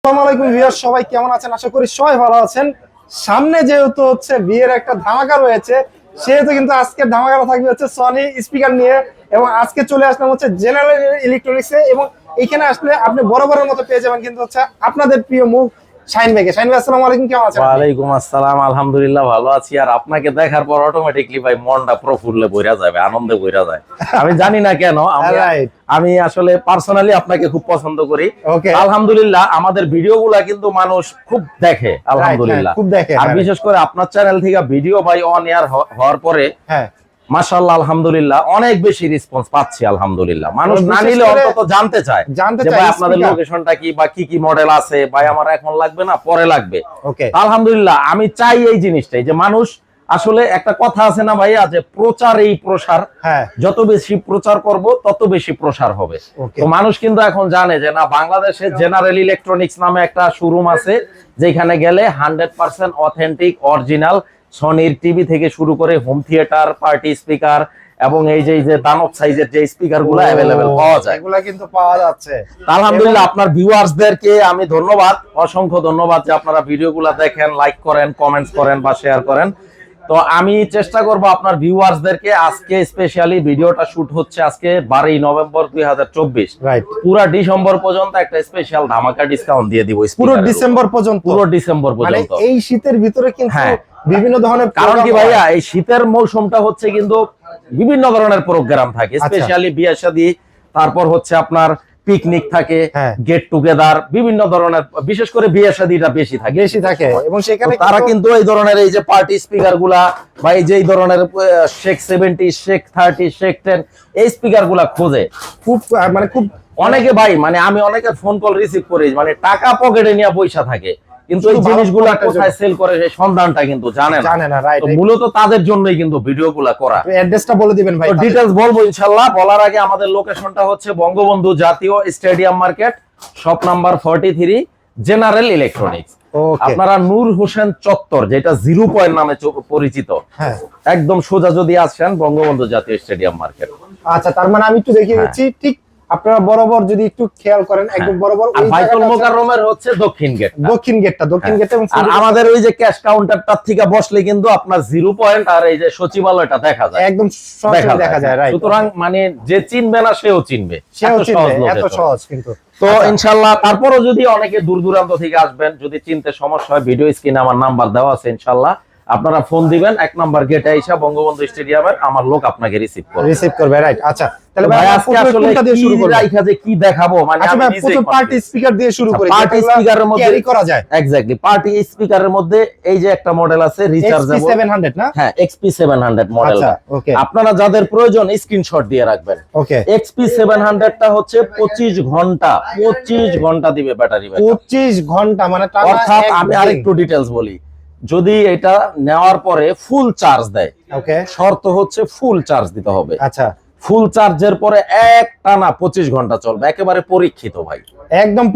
আসসালামু আলাইকুম ভিউয়ার্স, সবাই কেমন আছেন? আশা করি সবাই ভালো আছেন। সামনে যেহেতু হচ্ছে বিয়ের একটা ধামাকা রয়েছে, সেহেতু কিন্তু আজকে ধামাকাটা থাকবে হচ্ছে সনি স্পিকার নিয়ে। এবং আজকে চলে আসলাম হচ্ছে জেনারেল ইলেকট্রনিক্সে, এবং এখানে আসলে আপনি বরাবরের মতো পেয়ে যাবেন কিন্তু হচ্ছে আপনাদের প্রিয় মুখ শাহিন ভাইকে। শাহিন ভাই, আসসালামু আলাইকুম, কেমন আছেন? ওয়ালাইকুম আসসালাম, আলহামদুলিল্লাহ ভালো আছি। আর আপনাকে দেখার পর অটোমেটিকলি ভাই মনটা প্রফুল্লে ভরে যাবে, আনন্দে ভরে যায়। আমি জানি না কেন, আমি আসলে পার্সোনালি আপনাকে খুব পছন্দ করি। আলহামদুলিল্লাহ আমাদের ভিডিওগুলা কিন্তু মানুষ খুব দেখে, আলহামদুলিল্লাহ খুব দেখে। আর বিশেষ করে আপনার চ্যানেল থেকে ভিডিও ভাই অন এয়ার হওয়ার পরে মাশাআল্লাহ আলহামদুলিল্লাহ অনেক বেশি রেসপন্স পাচ্ছি। আলহামদুলিল্লাহ মানুষ না নিলে অন্তত জানতে চায় যে ভাই আপনাদের লোকেশনটা কি বা কি কি মডেল আছে, ভাই আমার এখন লাগবে না পরে লাগবে। আলহামদুলিল্লাহ আমি চাই এই জিনিসটাই, যে মানুষ আসলে একটা কথা আছে না ভাইয়া, যে প্রচার এই প্রসার, যত বেশি প্রচার করব তত বেশি প্রসার হবে। তো মানুষ কিন্তু এখন জানে যে না, বাংলাদেশে জেনারেল ইলেকট্রনিক্স নামে একটা শোরুম আছে, যেখানে গেলে 100% অথেন্টিক অরিজিনাল সনির টিভি থেকে শুরু করে হোম থিয়েটার, পার্টি স্পিকার এবং এই যে দানব সাইজের যে স্পিকার গুলো अवेलेबल পাওয়া যায়, এগুলা কিন্তু পাওয়া যাচ্ছে। আলহামদুলিল্লাহ আপনার ভিউয়ার্সদেরকে আমি ধন্যবাদ, অসংখ্য ধন্যবাদ যে আপনারা ভিডিওগুলো দেখেন, লাইক করেন, কমেন্টস করেন বা শেয়ার করেন। তো আমি চেষ্টা করব আপনার ভিউয়ার্সদেরকে, আজকে স্পেশালি ভিডিওটা শুট হচ্ছে আজকে 12 নভেম্বর 2024, পুরো ডিসেম্বর পর্যন্ত একটা স্পেশাল ধামাকা ডিসকাউন্ট দিয়ে দিব। পুরো ডিসেম্বর পর্যন্ত? পুরো ডিসেম্বর পর্যন্ত। এই শীতের ভিতরে কিন্তু বিভিন্ন ধরনের, কারণ কি ভাইয়া এই শীতের মৌসুমটা হচ্ছে কিন্তু বিভিন্ন ধরনের প্রোগ্রাম থাকে, স্পেশালি বিয়ে শাদী, তারপর হচ্ছে আপনার পিকনিক থাকে, গেট টুগেদার, বিভিন্ন ধরনের, বিশেষ করে বিয়ে শাদীটা বেশি থাকে। এবং সেখানে তারা কিন্তু এই ধরনের এই যে পার্টি স্পিকার গুলা বা এই যে এই ধরনের শেখ 70, শেখ 30, শেখ 10 এই স্পিকার গুলা খোঁজে খুব, মানে খুব অনেকে ভাই, মানে আমি অনেকের ফোন কল রিসিভ করি, মানে টাকা পকেটে নিয়ে পয়সা থাকে, কিন্তু এই জিনিসগুলা কোথায় সেল করে সেই সন্ধানটা কিন্তু জানে না। তো মূলত তাদের জন্যই কিন্তু ভিডিওগুলা করা। অ্যাড্রেসটা বলে দিবেন ভাই। ডিটেইলস বলবো ইনশাআল্লাহ। বলার আগে আমাদের লোকেশনটা হচ্ছে বঙ্গবন্ধু জাতীয় stadium market, shop number 43, general electronics. আপনারা নূর হোসেন চত্বর, যেটা 0 পয়েন্ট নামে পরিচিত, একদম সোজা যদি আসেন বঙ্গবন্ধু জাতীয় স্টেডিয়াম মার্কেট। আচ্ছা, তার মানে আমি একটু দেখিয়ে দিচ্ছি, ঠিক আপনারা বরাবর যদি একটু খেয়াল করেন, একদম বরাবর বাইতুল মোকাররমের হচ্ছে দক্ষিণ গেটটা। এবং আমাদের ওই যে ক্যাশ কাউন্টারটা থেকে বসলে কিন্তু আপনার 0 পয়েন্ট আর এই যে সচিবালয়টা দেখা যায়, একদম দেখা যায়। সুতরাং মানে যে চিনবে না সেও চিনবে, এত সহজ কিন্তু। তো ইনশাআল্লাহ তারপরও যদি অনেকে দূর দূরান্ত থেকে আসবেন, যদি চিনতে সমস্যা হয়, ভিডিও স্ক্রিনে আমার নাম্বার দেওয়া আছে, ইনশাআল্লাহ আপনারা ফোন দিবেন, 1 নম্বর গেটে আইসা বঙ্গবন্ধু স্টেডিয়ামের আমার লোক আপনাকে রিসিভ করবে। রাইট। আচ্ছা, তাহলে ভাই আজকে আসলে কোনটা দিয়ে শুরু করব, রাইখা যে কি দেখাবো, মানে আমি প্রথম পার্টি স্পিকার দিয়ে শুরু করি। পার্টি স্পিকারের মধ্যে ক্যারি করা যায়। এক্স্যাক্টলি, পার্টি স্পিকারের মধ্যে এই যে একটা মডেল আছে রিচার্জেবল XP700 না? হ্যাঁ, XP700 মডেলটা। আপনারা যাদের প্রয়োজন স্ক্রিনশট দিয়ে রাখবেন। XP700 টা হচ্ছে 25 ঘন্টা দিবে ব্যাটারি ব্যাকআপ। 25 ঘন্টা মানে অর্থাৎ আমি আরেকটু ডিটেইলস বলি, যদি এটা নেওয়ার পরে ফুল চার্জ দেয়, শর্ত হচ্ছে ফুল চার্জ দিতে হবে। আচ্ছা, ফুল চার্জের পরে এক টানা 25 ঘন্টা চলবে, একেবারে পরীক্ষিত ভাই, একদম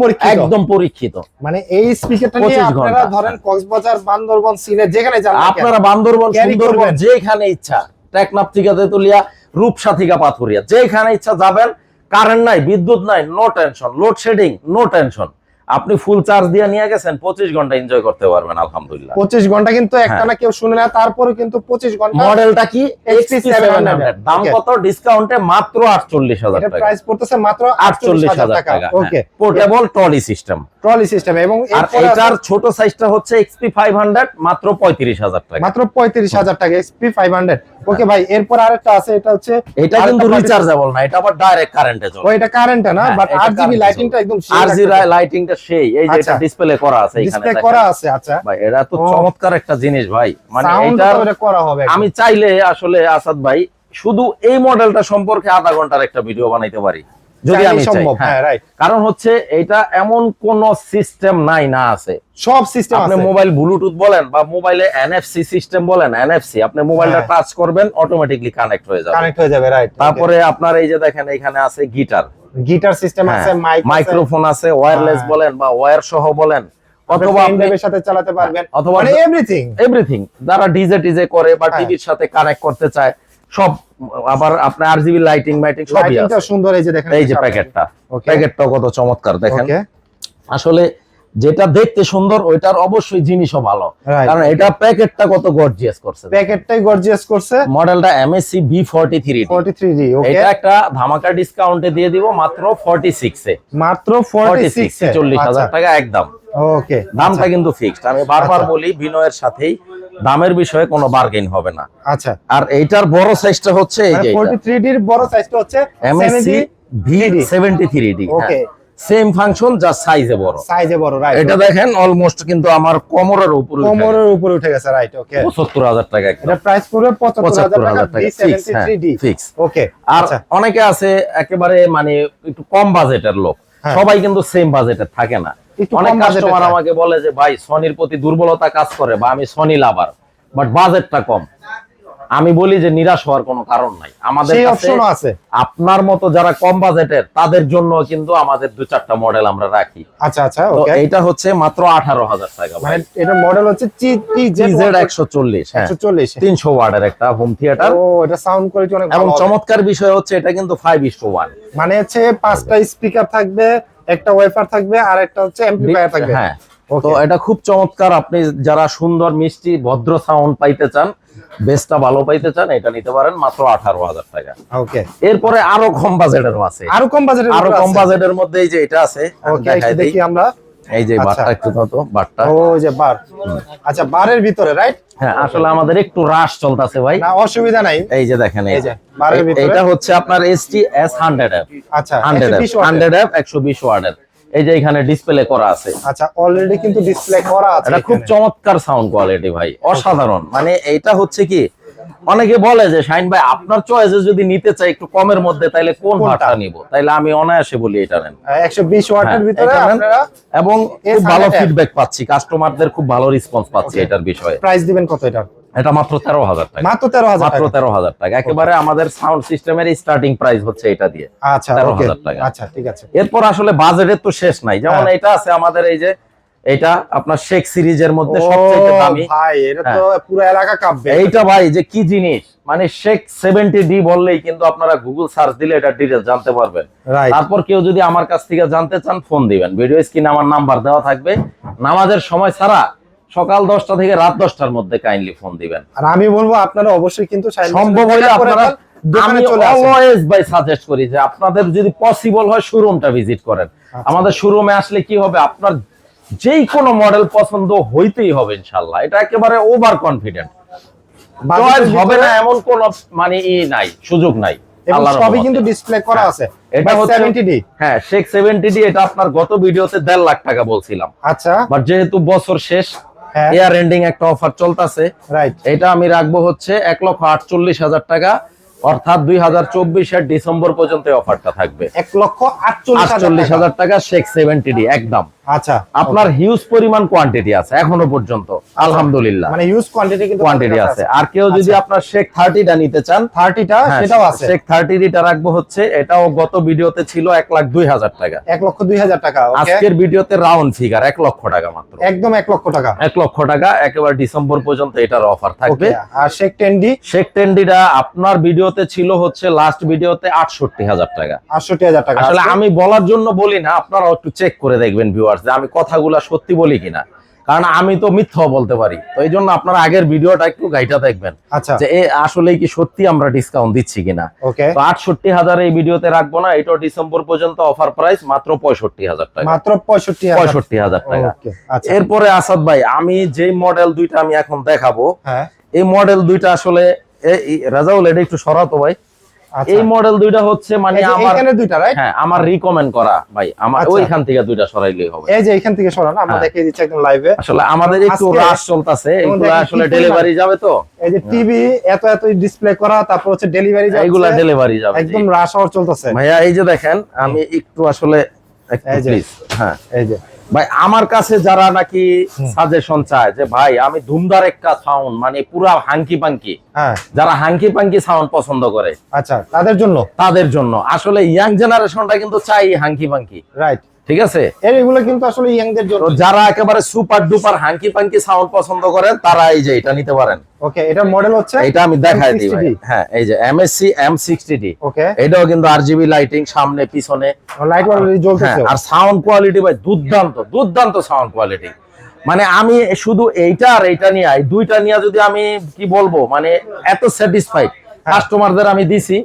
পরীক্ষিত। মানে এই স্পিকারটা নিয়ে আপনারা ধরেন কক্সবাজার, বান্দরবান, সিলেট যেখানে যান, আপনারা বান্দরবান, সুন্দরবন যেখানে ইচ্ছা, টেকনাফ থেকে তেতুলিয়া, রূপসা থেকে পাথুরিয়া, যেখানে ইচ্ছা যাবেন। কারেন্ট নাই, বিদ্যুৎ নাই, no tension, load shedding no tension, আপনি ফুল চার্জ দিয়ে নিয়ে গেছেন, 25 ঘন্টা এনজয় করতে পারবেন আলহামদুলিল্লাহ। 25 ঘন্টা কিন্তু একটানা কেউ শুনে না, তারপরে কিন্তু 25 ঘন্টা। মডেলটা কি? XP700। দাম কত? ডিসকাউন্টে মাত্র 48,000 টাকা। এটা প্রাইস পড়তেছে মাত্র 48,000 টাকা। ওকে, পোর্টেবল ট্রলি সিস্টেম। এবং এটার ছোট সাইজটা হচ্ছে XP500, মাত্র 35,000 টাকা। মাত্র 35,000 টাকা XP500। ওকে ভাই, এরপর আরেকটা আছে, এটা হচ্ছে, এটা কিন্তু রিচার্জেবল না, এটা আবার ডাইরেক্ট কারেন্টে চলে। এটা কারেন্টে না, বাট RGB লাইটিংটা একদম RGB লাইটিংটা সেই, এই যে এটা ডিসপ্লে করা আছে এখানে, ডিসপ্লে করা আছে। আচ্ছা ভাই, এটা তো চমৎকার একটা জিনিস ভাই, মানে এটা করা হবে। আমি চাইলে আসলে আসাদ ভাই শুধু এই মডেলটা সম্পর্কে আধা ঘন্টার একটা ভিডিও বানাইতে পারি, যদি আমি চাই। কারণ হচ্ছে এটা এমন কোন সিস্টেম নাই না আছে, সব সিস্টেম আছে। আপনি মোবাইল ব্লুটুথ বলেন বা মোবাইলে NFC সিস্টেম বলেন, NFC আপনি মোবাইলটা টাচ করবেন, অটোমেটিকলি কানেক্ট হয়ে যাবে। রাইট। তারপরে আপনার এই যে দেখেন এখানে আছে গিটার সিস্টেম আছে, মাইক্রোফোন আছে, ওয়্যারলেস বলেন বা ওয়্যার সহ বলেন, অথবা আপনার সাথে চালাতে পারবেন, অথবা মানে এভরিথিং যারা ডিজে করে বা টিভির সাথে কানেক্ট করতে চায় সব। আবার আপনার RGB লাইটিং সবই আছে। সুন্দর, এই যে দেখেন, এই যে প্যাকেটটা কত চমৎকার দেখেন। আসলে যেটা দেখতে সুন্দর ওইটার অবশ্যই জিনিসও ভালো, Right. কারণ এটা প্যাকেটটা কত গর্জিয়াস করছে, প্যাকেটটাই গর্জিয়াস করছে। মডেলটা MSC B43D। 43D, ওকে। এটা একটা ধামাকা ডিসকাউন্টে দিয়ে দিব মাত্র 46 এ, মাত্র 46 এ, 40,000 টাকা একদম। ওকে, দামটা কিন্তু ফিক্সড, আমি বারবার বলি বিনয়ের সাথেই দামের বিষয়ে কোনো বার্গেইন হবে না। আচ্ছা, আর এইটার বড় সাইজটা হচ্ছে এই যে 43D এর বড় সাইজটা হচ্ছে MSC B73D, ওকে। সেম ফাংশন যা সাইজে বড়, সাইজে বড়, রাইট। এটা দেখেন অলমোস্ট কিন্তু আমার কোমরের উপরে কোমরের উপরে উঠে গেছে, রাইট, ওকে। ৭৫,০০০ টাকা একদম। এটা প্রাইস পড়বে 75,000 টাকা, B73D, ফিক্স। ওকে। আর আচ্ছা, অনেকে আছে একেবারে মানে একটু কম বাজেটের লোক, হ্যাঁ। সবাই কিন্তু সেম বাজেটের থাকে না। একটু অনেক কম বাজেটের কাস্টমার থাকে। আমাকে বলে যে ভাই সনির প্রতি দুর্বলতা কাজ করে বা আমি সনি লাভার, বাট বাজেটটা কম। আমি বলি যে নিরাশ হওয়ার কোনো কারণ নাই, আমাদের সেই কাছে অপশনও আছে। আপনার মতো যারা কম বাজেটের তাদের জন্য কিন্তু আমাদের 2-4টা মডেল আমরা রাখি। আচ্ছা, আচ্ছা, তো ওকে। এইটা হচ্ছে মাত্র 18,000 টাকা ভাই। মানে এটা মডেল হচ্ছে TZ 140, হ্যাঁ 140, 300 ওয়াটের একটা হোম থিয়েটার। ও, এটা সাউন্ড কোয়ালিটি অনেক এবং ভালো হবে। চমৎকার বিষয় হচ্ছে এটা কিন্তু 5:1। মানে হচ্ছে 5টা স্পিকার থাকবে, একটা ওয়েফার থাকবে, আর একটা হচ্ছে অ্যাম্পলিফায়ার থাকবে। হ্যাঁ, ওকে। তো এটা খুব চমৎকার। আপনি যারা সুন্দর মিষ্টি ভদ্র সাউন্ড পাইতে চান, বেসটা ভালো পাইতে চান, এটা নিতে পারেন মাত্র 18,000 টাকা। ওকে। এরপরে আরো কম বাজেটেরও আছে, আরো কম বাজেটের, আরো কম বাজেটের মধ্যে এই যে এটা আছে, আমি ওকে, দেখাই দেই। দেখি আমরা। এই যে আচ্ছা। বারটা একটু দাও তো, বারটা। ও, যে বার। আচ্ছা, বারের ভিতরে, রাইট? হ্যাঁ, আসলে আমাদের একটু রাশ চলতেছে ভাই। না, অসুবিধা নাই। এই যে দেখেন, এই যে বারের ভিতরে। এটা হচ্ছে আপনার ST S100F। আচ্ছা, 100F 120 ওয়াটের। এই যে এখানে ডিসপ্লে করা আছে। আচ্ছা, অলরেডি কিন্তু ডিসপ্লে করা আছে। এটা খুব চমৎকার সাউন্ড কোয়ালিটি ভাই, অসাধারণ। মানে এইটা হচ্ছে কি, অনেকে বলে যে শাহিন ভাই আপনার চয়েসে যদি নিতে চাই একটু কমের মধ্যে, তাইলে কোন কোনটা? ভাগটা নিব? তাইলে আমি অনায়াসে বলি এটা নেন। 120 ওয়াটের হ্যাঁ, ভিতরে এটা নেন। আপনারা এবং খুব S100F ভালো ফিডব্যাক পাচ্ছি, কাস্টমারদের খুব ভালো রেসপন্স পাচ্ছি এটার বিষয়ে। প্রাইস দিবেন কত এটা? এটা মাত্র 13,000 টাকা। মাত্র 13,000 মাত্র টাকা। 13,000 টাকা। একেবারে আমাদের সাউন্ড সিস্টেমের স্টার্টিং প্রাইস হচ্ছে এটা দিয়ে। আচ্ছা, 13,000 ওকে। টাকা। আচ্ছা, ঠিক আছে। এরপর আসলে বাজেটের তো শেষ নাই, যেমন হ্যাঁ। এটা আছে আমাদের এই যে, এটা আপনার শেখ সিরিজের মধ্যে ও সবচেয়ে দামি। ভাই, এটা তো পুরো এলাকা কাঁপবে। এইটা ভাই যে কি জিনিস, মানে শেখ 70D বললেই কিন্তু আপনারা গুগল সার্চ দিলে এটা ডিটেইলস জানতে পারবেন। রাইট। তারপর কেউ যদি আমার কাছ থেকে জানতে চান, ফোন দিবেন, ভিডিও স্ক্রিনে আমার নাম্বার দেওয়া থাকবে। নামাজের সময় ছাড়া সকাল 10টা থেকে রাত 10টার মধ্যে কাইন্ডলি ফোন দিবেন। আর আমি বলবো আপনারা অবশ্যই কিন্তু সম্ভব হলে আপনারা, দোকানে আমি চলে আসেন। অলওয়েজ ভাই সাজেস্ট করি যে আপনাদের যদি পসিবল হয় শোরুমটা ভিজিট করেন। আমাদের শোরুমে আসলে কি হবে, আপনার যেই কোনো মডেল পছন্দ হইতেই হবে ইনশাআল্লাহ। এটা একেবারে ওভার কনফিডেন্ট, চয়েস হবে না এমন কোন মানে নাই, সুযোগ নাই। এবং আল্লাহর সবই রহমতে। কিন্তু ডিসপ্লে করা আছে। এটা হচ্ছে 70D। হ্যাঁ, শেখ 70D। এটা আপনার গত ভিডিওতে 1.5 লাখ টাকা বলছিলাম, আচ্ছা, বাট যেহেতু বছর শেষ, হ্যাঁ। এয়ার এন্ডিং একটা অফার চলতেছে, রাইট। এটা আমি রাখবো হচ্ছে 1,48,000 টাকা, অর্থাৎ 2024 ডিসেম্বর পর্যন্ত এই অফারটা থাকবে। 1,48,000 টাকা শেখ 70D একদম। আচ্ছা, আপনার হিউজ পরিমাণ কোয়ান্টিটি আছে এখনো পর্যন্ত, আলহামদুলিল্লাহ মানে ইউজ কোয়ান্টিটি কিন্তু কোয়ান্টিটি আছে। আর কেউ যদি আপনার শেখ 30টা নিতে চান, 30টা হ্যাঁ, সেটাও আছে। শেখ 30টা রাখবো হচ্ছে, এটাও গত ভিডিওতে ছিল 1,02,000 টাকা। 1,02,000 টাকা, ওকে। আজকের ভিডিওতে রাউন্ড ফিগার 1 লক্ষ টাকা মাত্র, একদম 1 লক্ষ টাকা। 1 লক্ষ টাকা একেবারে ডিসেম্বর পর্যন্ত এটার অফার থাকবে। ওকে। আর শেখ 10D শেখ 10Dটা আপনার ভিডিওতে ছিল হচ্ছে লাস্ট ভিডিওতে 68,000 টাকা। 68,000 টাকা। আসলে আজকে আমি বলার জন্য বলি না, আপনারাও একটু চেক করে দেখবেন ভিউয়ার্স যে আমি কথাগুলা সত্যি বলি কিনা, কারণ আমি তো মিথ্যাও বলতে পারি। তো এই জন্য আপনারা আগের ভিডিওটা একটু গাইটা দেখবেন আচ্ছা, যে আসলে কি সত্যি আমরা ডিসকাউন্ট দিচ্ছি কিনা। ওকে। তো 68,000 এই ভিডিওতে রাখবো না, এটা ডিসেম্বর পর্যন্ত অফার প্রাইস মাত্র 65,000 টাকা। মাত্র 65,000। 65,000 টাকা। ওকে, আচ্ছা। এরপরে আসাদ ভাই, আমি যে মডেল দুইটা আমি এখন দেখাবো, হ্যাঁ, এই মডেল দুইটা আসলে রাজাউল এটা একটু সরাতো ভাই। আচ্ছা। এই মডেল দুইটা হচ্ছে মানে এই যে আমার, এখানে দুইটা, রাইট? হ্যাঁ, আমার রিকমেন্ড করা ভাই, আমার আচ্ছা। ওইখান থেকে দুইটা সরাইলেই হবে। এই যে এখান থেকে সরান, আমরা হ্যাঁ। দেখিয়ে দিচ্ছি একদম লাইভে। আসলে আমাদের একটু আজকে রাশ চলতেছে, যেমন এগুলো দেখি আসলে কি ডেলিভারি যাবে তো, এই যে টিভি এত ডিসপ্লে করা, তারপর হচ্ছে ডেলিভারি যাচ্ছে, এইগুলা ডেলিভারি যাবে। একদম রাশ আওয়ার চলতেছে। ভাইয়া এই যে দেখেন, আমি একটু আসলে একটু এই যে। প্লিজ, হ্যাঁ এই যে ভাই, আমার কাছে যারা নাকি সাজেশন চায় যে ভাই আমি ধুমধার একটা সাউন্ড, মানে পুরা হাঙ্কি পাঙ্কি, হ্যাঁ, যারা হাঙ্কি পাঙ্কি সাউন্ড পছন্দ করে আচ্ছা, তাদের জন্য। তাদের জন্য আসলে ইয়াং জেনারেশনটা কিন্তু চাই হাঙ্কি পাঙ্কি। রাইট। ঠিক আছে, এগুলো কিন্তু আসলে ইয়াংদের জন্য। তো যারা একেবারে সুপার ডুপার হাঙ্কি পাঙ্কি সাউন্ড পছন্দ করেন তারা এই যে এটা নিতে পারেন। ওকে, এটা মডেল হচ্ছে, এটা আমি দেখাই দিই ভাই। হ্যাঁ, এই যে MSC M60D। ওকে, এটাও কিন্তু RGB লাইটিং, সামনে পিছনে লাইট অলরেডি জ্বলতেছে। আর সাউন্ড কোয়ালিটি ভাই দুর্দান্ত, দুর্দান্ত সাউন্ড কোয়ালিটি। মানে আমি শুধু এইটা আর এইটা নিয়ে, এই দুইটা নিয়ে যদি আমি কি বলবো, মানে এত স্যাটিসফাইড কাস্টমারদের আমি দিছি,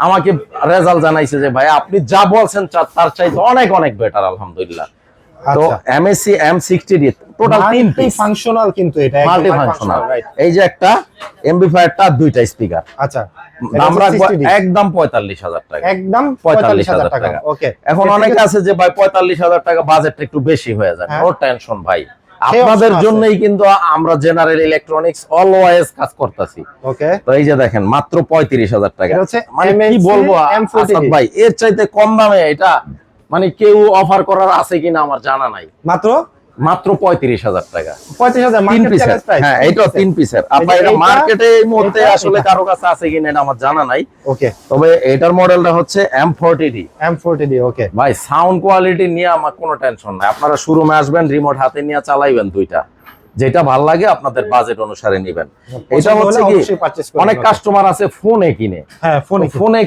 আমাকে রেজাল্ট জানাইছে যে ভাই আপনি যা বলছেন তার চাইতে অনেক অনেক বেটার, আলহামদুলিল্লাহ। তো MSC M60D total 3 piece functional, কিন্তু এটা মাল্টি ফাংশনাল। এই যে একটা এমপ্লিফায়ারটা, দুইটা স্পিকার। আচ্ছা, দাম রাখবো একদম 45,000 টাকা, একদম 45,000 টাকা। ওকে, এখন অনেকে আছে যে ভাই 45,000 টাকা বাজেটটা একটু বেশি হয়ে যায়, নো টেনশন ভাই, আপনাদের জন্যই কিন্তু আমরা জেনারেল ইলেকট্রনিক্স অলওয়েজ কাজ করতেছি। ওকে, তো এই যে দেখেন মাত্র 35,000 টাকা। মানে কি MSC বলবো M40D আসাদ ভাই, এর চাইতে কম দামে এটা মানে কেউ অফার করার আছে কিনা আমার জানা নাই। মাত্র 35,000 টাকা, 35,000 তিন মার্কেট পিসের। Challenge price. হ্যাঁ, এটা 3 পিসের। আপনার এটা মার্কেটে এই মুহূর্তে আসলে কারো কাছে আছে কিনা এটা আমার জানা নাই। ওকে, তবে এটার মডেলটা হচ্ছে M40D। ওকে ভাই সাউন্ড কোয়ালিটি নিয়ে আমার কোনো টেনশন নাই, আপনারা শোরুমে আসবেন, রিমোট হাতে নিয়ে চালাইবেন, দুইটা যেটা ভালো লাগে আপনাদের বাজেট অনুসারে নেবেন। এটা হচ্ছে কি অনেক কাস্টমার আছে ফোনে কিনে, হ্যাঁ ফোনে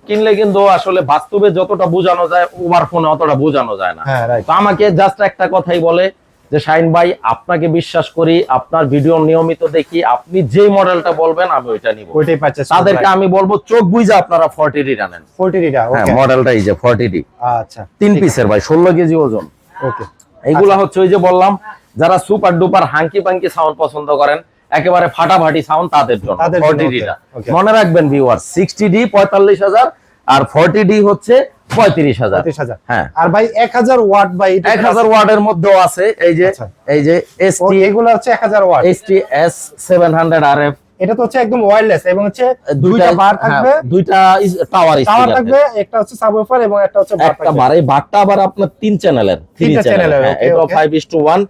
কিনলে কিন্তু আসলে বাস্তবে যতটা বোঝানো যায় ওভার ফোনে অতটা বোঝানো যায় না। তো আমাকে জাস্ট একটা কথাই বলে যে শাহিন ভাই আপনাকে বিশ্বাস করি, আপনার ভিডিও নিয়মিত দেখি, আপনি যে মডেলটা বলবেন আমি ওইটা নিব, ওইটাই পারচেজ। তাদেরকে আমি বলবো চোখ বুঝে আপনারা 40D আনেন। 40D টা, হ্যাঁ, ওকে, মডেলটা এই যে 40D। আচ্ছা, 3 পিসের ভাই, 16 কেজি ওজন। ওকে, এইগুলা হচ্ছে ওই যে বললাম যারা সুপার ডুপার হাঙ্কি পাঙ্কি সাউন্ড পছন্দ করেন, একেবারে ফাটাফাটি সাউন্ড, তাদের জন্য 40D টা। মনে রাখবেন ভিউয়ার, 60D 45,000 আর 40D হচ্ছে 35,000। হ্যাঁ, আর ভাই 1000 ওয়াট, ভাই 1000 ওয়াটের মধ্যেও আছে। এই যে ST, এগুলো হচ্ছে 1000 ওয়াট, ST S700 RF। এটা তো হচ্ছে একদম ওয়্যারলেস এবং হচ্ছে দুইটা বার থাকবে, দুইটা টাওয়ার থাকবে, একটা হচ্ছে সাবউফার এবং একটা হচ্ছে বার একটা বার। এই বারটা আবার আপনার 3 চ্যানেলের, 3 চ্যানেলের। এটা 5:1,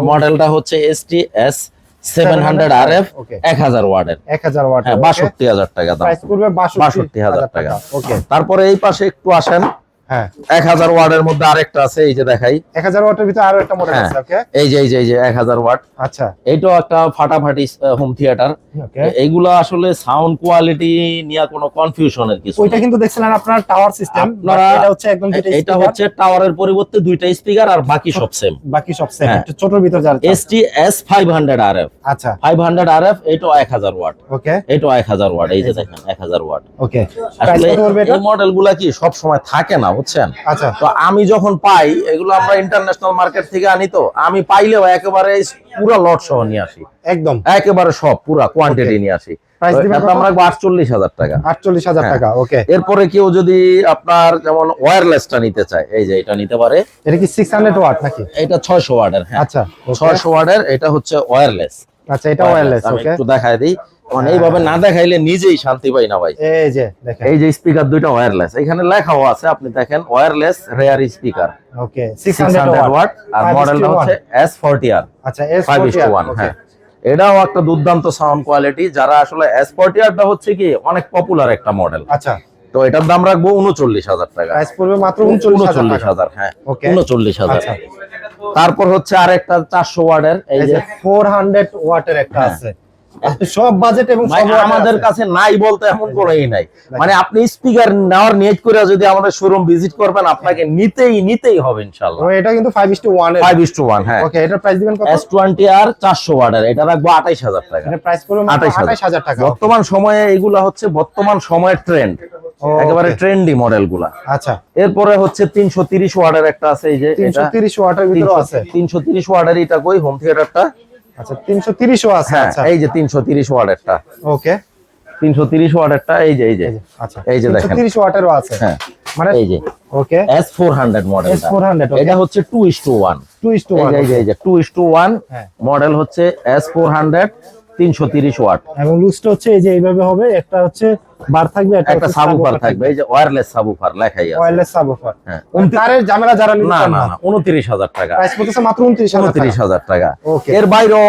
মডেলটা হচ্ছে ST S700 RF, 1000 ওয়াটের, 1000 ওয়াট। হ্যাঁ, 62,000 টাকা দাম, প্রাইস পড়বে 62,000 টাকা। ওকে, তারপরে এই পাশে একটু আসেন। হ্যাঁ, 1000 ওয়াটের মধ্যে আরেকটা আছে, এই যে দেখাই। 1000 ওয়াটের ভিতরে আরো একটা মডেল আছে। ওকে, এই যে 1000 ওয়াট। আচ্ছা, এইটাও একটা ফাটাফাটি হোম থিয়েটার। এইগুলা আসলে সাউন্ড কোয়ালিটি নিয়ে কোনো কনফিউশনের কিছু, ওইটা কিন্তু দেখছিলেন আপনার টাওয়ার সিস্টেম, এটা হচ্ছে একদম এটা হচ্ছে টাওয়ারের পরিবর্তে দুইটা স্পিকার আর বাকি সব সেম, একটু ছোটর ভিতর যাচ্ছে। ST S500 RF, আচ্ছা, 500 RF, এইটাও 1000 ওয়াট। ওকে, এইটাও 1000 ওয়াট, এই যে দেখেন 1000 ওয়াট। ওকে, আসলে এই মডেলগুলা কি সব সময় থাকে না, বুঝছেন? আচ্ছা, তো আমি যখন পাই এগুলো আমরা ইন্টারন্যাশনাল মার্কেট থেকে আনি, তো আমি পাইলেও একেবারে পুরো লট সহ নিয়ে আসি, একদম একেবারে সব পুরা কোয়ান্টিটি নিয়ে আসি। প্রাইস দিবেন কত? আমরা 48,000 টাকা। 48,000 টাকা। ওকে, এরপরে কেউ যদি আপনার যেমন ওয়্যারলেসটা নিতে চায়, এই যে এটা নিতে পারে। এটা কি 600 ওয়াট নাকি? এটা 600 ওয়াটের। হ্যাঁ, আচ্ছা, 600 ওয়াটের। এটা হচ্ছে ওয়্যারলেস। আচ্ছা, এটা ওয়্যারলেস। আমি ওকে, একটু দেখাই দিই, মানে এইভাবে না দেখাইলে নিজেই শান্তি পাই না ভাই। এই যে দেখেন, এই যে স্পিকার দুইটা ওয়্যারলেস, এখানে লেখাও আছে, আপনি দেখেন ওয়্যারলেস রেয়ার স্পিকার। ওকে, 600 ওয়াট। আর মডেলটা হচ্ছে S40R। আচ্ছা, S5:1। হ্যাঁ, এটাও একটা দুর্দান্ত সাউন্ড কোয়ালিটি। যারা আসলে S40Rটা হচ্ছে কি অনেক পপুলার একটা মডেল। আচ্ছা, তো এটার দাম রাখবো 39,000 টাকা। প্রাইস পড়বে মাত্র 39,000। হ্যাঁ, ওকে, 39,000। আচ্ছা, তারপর হচ্ছে আরেকটা 400 ওয়াটের, এই যে 400 ওয়াটের একটা আছে। সব বাজেট এবং সব আমাদের কাছে নাই বলতে এমন কোনোই নাই। মানে আপনি স্পিকার নেওয়ার নিয়ত করে যদি আমাদের শোরুম ভিজিট করবেন, আপনাকে নিতেই হবে ইনশাআল্লাহ। এটা কিন্তু 5:1 এর 5:1। হ্যাঁ, ওকে, এটার প্রাইস দিবেন কত? S20R 400 ওয়াটের, এটা রাখবো 28,000 টাকা। এটা প্রাইস পড়বে মাত্র 28,000 টাকা। বর্তমান সময়ে এগুলা হচ্ছে বর্তমান সময়ের ট্রেন্ড, একেবারে ট্রেন্ডি মডেলগুলা। আচ্ছা, এরপরে হচ্ছে 330 ওয়াটের একটা আছে, এই যে 330 ওয়াটের ভিতরে আছে। 330 ওয়াটের এটা কই হোম থিয়েটারটা? আচ্ছা, 330 ও আছে। আচ্ছা, এই যে 330 ওয়াটেরটা। ওকে, 330 ওয়াটেরটা, এই যে আচ্ছা, এই যে দেখেন 330 ওয়াটেরও আছে। হ্যাঁ, মানে এই যে ওকে, S400 মডেল। S400 এটা হচ্ছে 2:1। 2:1। এই যে 2:1 হ্যাঁ, মডেল হচ্ছে S400, 330 ওয়াট। এবং লুজটা হচ্ছে এই যে এইভাবে হবে, একটা হচ্ছে বার থাকবে, একটা সাবউফার থাকবে, এই যে ওয়্যারলেস সাবউফার লেখাই আছে, ওয়্যারলেস সাবউফার। হ্যাঁ, তারের ঝামেলা যারা নিতে না চান না না, 29,000 টাকা। প্রাইস পড়তেছে মাত্র 29,000 টাকা। ওকে, এর বাইরেও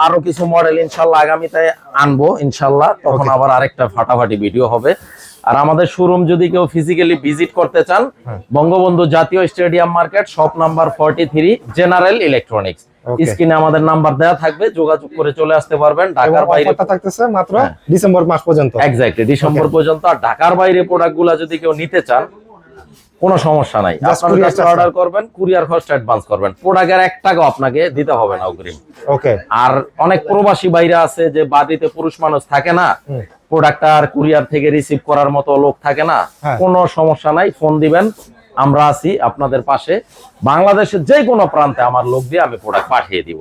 আরো কিছু মডেল ইনশাআল্লাহ আগামীতে আনবো ইনশাআল্লাহ, তখন আবার আরেকটা ফাটাফাটি ভিডিও হবে। আর আমাদের শোরুম যদি কেউ ফিজিক্যালি ভিজিট করতে চান, বঙ্গবন্ধু জাতীয় stadium market, shop number 43, general electronics. স্ক্রিনে আমাদের নাম্বার দেওয়া থাকবে, যোগাযোগ করে চলে আসতে পারবেন। ঢাকার বাইরে থাকতেছে মাত্র ডিসেম্বর মাস পর্যন্ত। এক্স্যাক্টলি ডিসেম্বর পর্যন্ত। আর ঢাকার বাইরে প্রোডাক্টগুলো যদি কেউ নিতে চান, কোনো সমস্যা নাই, আপনার কাছে অর্ডার করবেন, কুরিয়ার কস্ট অ্যাডভান্স করবেন, প্রোডাক্টের 1 টাকাও আপনাকে দিতে হবে না অগ্রিম। ওকে। আর অনেক প্রবাসী বাইরে আছে যে বাড়িতে পুরুষ মানুষ থাকে না, প্রোডাক্টটা আর কুরিয়ার থেকে রিসিভ করার মতো লোক থাকে না, কোনো সমস্যা নাই, ফোন দিবেন, আমরা আছি আপনাদের পাশে। বাংলাদেশের যে কোনো প্রান্তে আমার লোক দিয়ে আমি প্রোডাক্ট পাঠিয়ে দিব।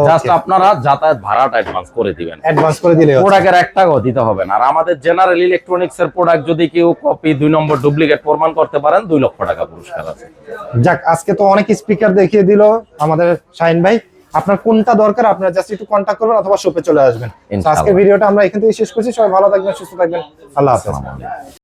জাস্ট আপনারা যাতায়াত ভাড়াটা অ্যাডভান্স করে দিবেন। অ্যাডভান্স করে দিলে প্রোডাক্টের 1 টাকাও দিতে হবে না। আর আমাদের জেনারেল ইলেকট্রনিক্স এর প্রোডাক্ট যদি কেউ কপি 2 নম্বর ডুপ্লিকেট প্রমাণ করতে পারেন, 2 লক্ষ টাকা পুরস্কার আছে। যাক, আজকে তো অনেক স্পিকার দেখিয়ে দিল আমাদের শাহিন ভাই। আপনার কোনটা দরকার আপনারা জাস্ট একটু কন্টাক্ট করবেন অথবা শপে চলে আসবেন। আজকের ভিডিওটা আমরা এখান থেকে শেষ করছি। সবাই ভালো থাকবেন, সুস্থ থাকবেন, আল্লাহ হাফেজ।